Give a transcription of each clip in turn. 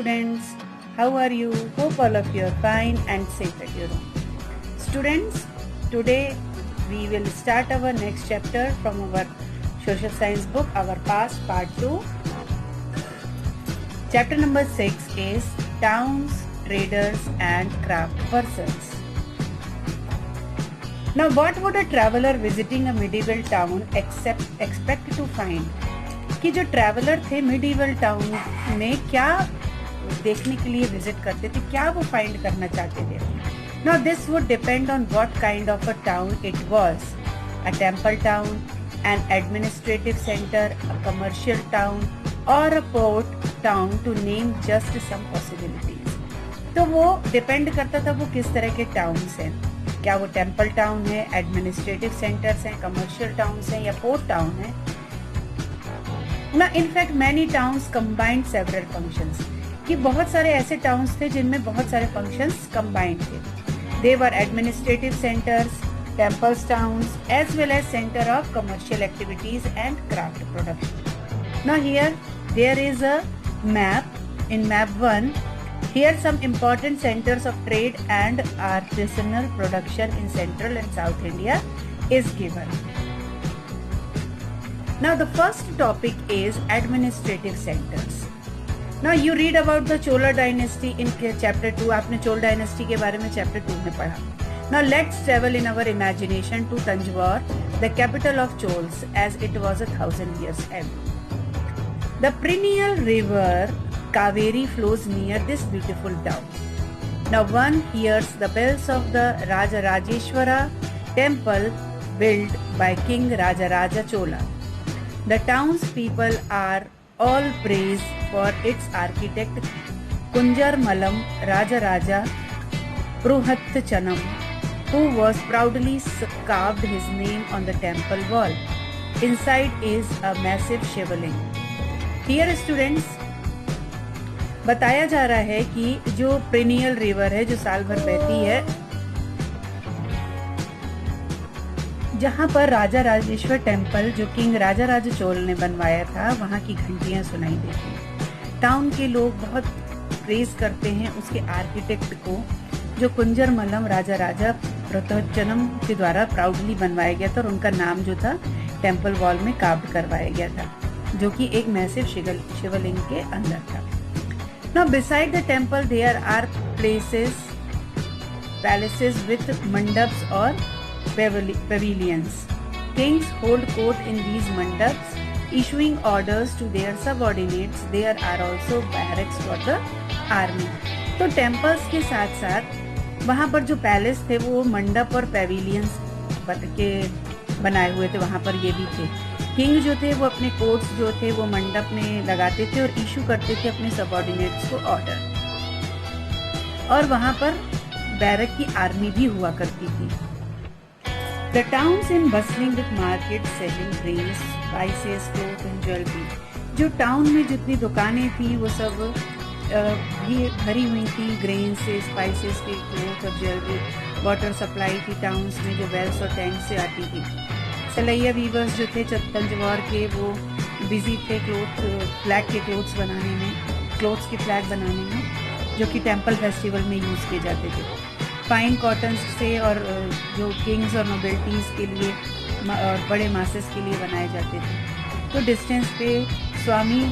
students, how are you? Hope all of you are fine and safe at your home. Students, today we will start our next chapter from our social science book, our past part 2. Chapter number 6 is towns, traders and craft persons. Now, what would a traveler visiting a medieval town expect to find? कि जो traveller थे medieval town में क्या देखने के लिए visit करते थे, क्या वो फाइंड करना चाहते थे. Now this would depend on what kind of a town it was. A temple town, an administrative center, a commercial town or a port town, to name just some possibilities. तो वो depend करता था वो किस तरह के towns हैं. क्या वो टेम्पल टाउन है, एडमिनिस्ट्रेटिव सेंटर्स हैं, कमर्शियल टाउन्स हैं या पोर्ट टाउन है. ना in fact many towns combined several functions, कि बहुत सारे ऐसे टाउन्स थे जिनमें बहुत सारे फंक्शंस कंबाइंड थे. They were administrative centres, temples towns as well as centre of commercial activities and craft production. Now here there is a map. In map 1, here some important centers of trade and artisanal production in central and south India is given. Now the first topic is administrative centers. Now you read about the Chola dynasty in chapter 2. आपने Chola dynasty के बारे में chapter 2 में पढ़ा. Now let's travel in our imagination to Tanjore, the capital of Chols, as it was 1,000 years ago. The perennial river Kaveri flows near this beautiful town. Now one hears the bells of the Rajarajeshwara temple built by King Rajaraja Chola. The townspeople are all praised for its architect Kunjar Malam Rajaraja Pruhatchanam, who was proudly carved his name on the temple wall. Inside is a massive Shivaling. Here students, बताया जा रहा है कि जो perennial river है जो साल भर बहती है, जहां पर राजा राजेश्वर टेम्पल जो किंग राजा राजा चोल ने बनवाया था, वहां की घंटियां सुनाई देती हैं. टाउन के लोग बहुत प्रेज करते हैं उसके आर्किटेक्ट को, जो कुंजर मल्लम राजा राजा प्रतोचनम के द्वारा प्राउडली बनवाया गया था और उनका नाम जो था टेम्पल वॉल में कार्व करवाया गया था, जो कि एक मैसिव शिवलिंग के अंदर था. Now beside the temple there are palaces with mandaps or pavilions. Kings hold court in these mandaps, issuing orders to their subordinates. There are also barracks for the army. तो temples के साथ साथ वहाँ पर जो पैलेस थे वो मंडप और पेविलियंस के बनाए हुए थे, वहाँ पर ये भी थे. किंग जो थे वो अपने कोर्ट्स जो थे वो मंडप में लगाते थे और इशू करते थे अपने सबऑर्डिनेट्स को ऑर्डर, और वहां पर बैरक की आर्मी भी हुआ करती थी. The towns in bustling with market selling grains, spices, cloth and jewellery. जो टाउन में जितनी दुकानें थी वो सब भी भरी हुई थी ग्रेन से, स्पाइसेस के, क्लोथ और ज्वेलरी. वाटर सप्लाई थी टाउन्स में जो वेल्स और टैंक से आती थी. सलैया वीवर्स जो थे तंजौर के वो बिजी थे फ्लैग के क्लोथ्स बनाने में, क्लोथ्स के फ्लैग बनाने में, जो कि टेम्पल फेस्टिवल में यूज़ किए जाते थे. फाइन कॉटन से और जो किंग्स और नोबेल्टीज़ के लिए और बड़े मासेस के लिए बनाए जाते थे. तो डिस्टेंस पे स्वामी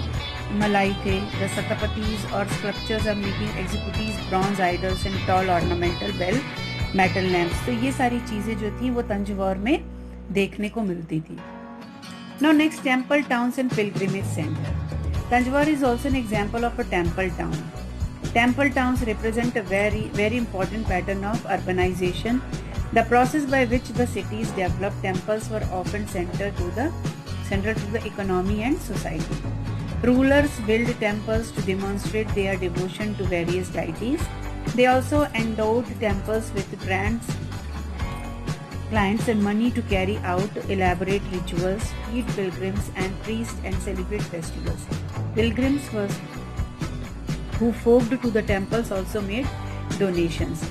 मलाई थे. द सतपतीज और sculptures are making executive bronze idols and tall ornamental bell metal lamps. तो ये सारी चीज़ें जो थी वो तंजौर में देखने को मिलती थी. Now next, temple towns and pilgrimage center. Tanjore is also an example of a temple town. Temple towns represent a very important pattern of urbanization. The process by which the cities developed, temples were often central to the economy and society. Rulers built temples to demonstrate their devotion to various deities. They also endowed temples with grants, clients and money to carry out elaborate rituals, feed pilgrims and priests and celebrate festivals. Pilgrims who flocked to the temples also made donations.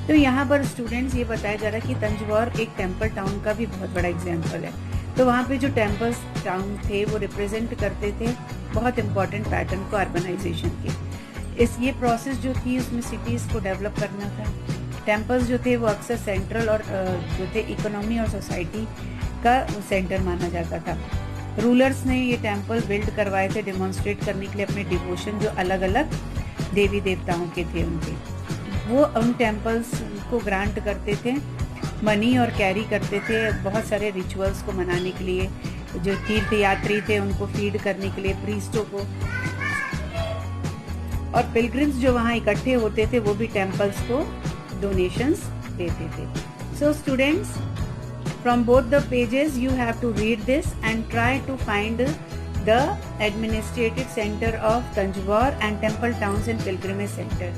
तो यहाँ पर students ये बताया जा रहा है कि तंजौर एक टेम्पल टाउन का भी बहुत बड़ा एग्जाम्पल है. तो वहाँ पे जो टेम्पल्स टाउन थे वो रिप्रेजेंट करते थे बहुत इंपॉर्टेंट पैटर्न को अर्बनाइजेशन के. ये प्रोसेस जो थी उसमें सिटीज़ को डेवलप करना था। टेम्पल्स जो थे वो अक्सर सेंट्रल और जो थे इकोनॉमी और सोसाइटी का सेंटर माना जाता था। रूलर्स ने ये टेम्पल बिल्ड करवाए थे डेमोन्स्ट्रेट करने के लिए अपने डिवोशन जो अलग अलग देवी देवताओं के थे उनके। वो उन टेम्पल्स को ग्रांट करते थे मनी और कैरी करते थे बहुत सारे रिचुअल्स को मनाने के लिए। जो तीर्थ यात्री थे उनको फीड करने के लिए प्रीस्टों को, और पिलग्रिम्स जो वहाँ इकट्ठे होते थे वो भी टेम्पल्स को डोनेशंस देते थे। So students, from both the pages you have to read this and try to find the administrative center of Tanjore and temple towns and pilgrimage center.